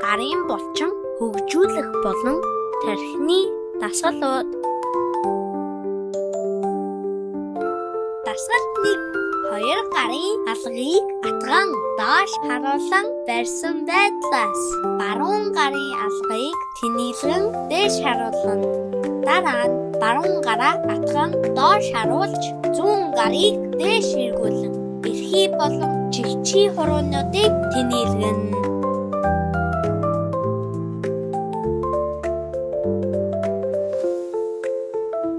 гарын булчин хөгжүүлэх болон тархины дасгалууд. Дасгал 1. 2 гарын алгыг атган доош харуулсан барьсан байдлаас баруун гарын алгыг тэнэлгэн дээш харуулна. Дараа нь баруун гараа атган доош харуулж зүүн гарыг дээш эргүүлэн эрхий болон чигчий хуруунуудыг тэнэлгэнэ.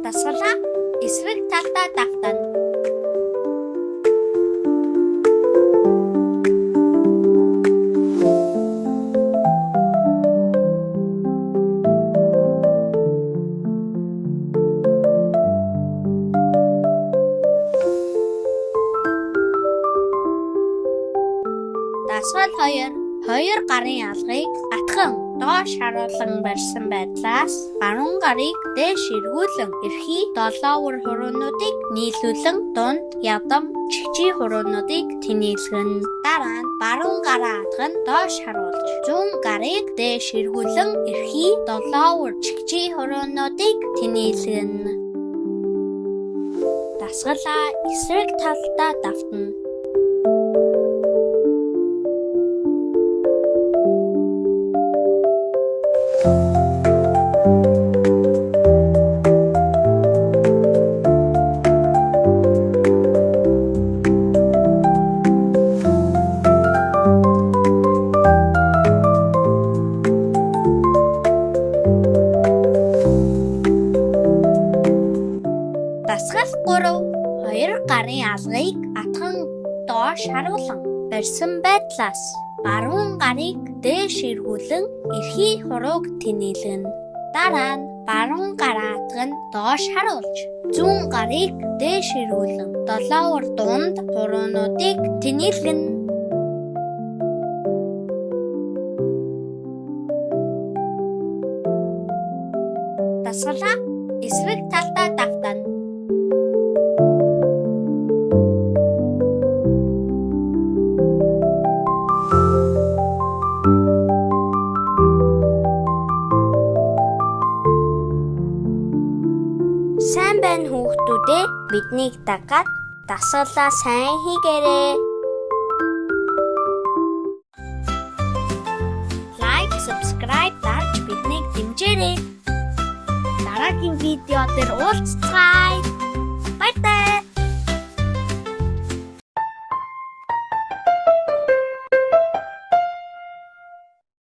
Дасгалаа эсрэг талдаа давтана. Дасгал 2. 2 гарын алгыг атган доош харуулан барьсан байдлаас баруун гарыг дээш эргүүлэн эрхий 7 ур хуруунуудыг нийлүүлэн дунд ядам чигчий хуруунуудыг тэнэлгэнэ. Дараа нь баруун гараа атган доош харуулж зүүн гарыг дээш эргүүлэн эрхий 7 ур чигчий хуруунуудыг тэнэлгэнэ. Дасгалаа эсрэг талдаа давтана. Дасгал 3. 2 гарын алгыг атган доош харуулан барьсан байдлаас баруун гарыг дээш эргүүлэн эрхий хурууг тэнэлгэнэ. Дараа нь баруун гараа атган доош харуулж зүүн гарыг дээш эргүүлэн 7 ур дунд хуруунуудыг тэнэлгэнэ. Дасгалаа эсрэг талдаа давтана. Сайн байна хүүхдүүдээ, биднийг дагаад дасгалаа сайн хийгээрэй. Лайк, subscribe дарж биднийг дэмжээрэй. Дараагийн видео дээр уулзцгаая. Баяртай.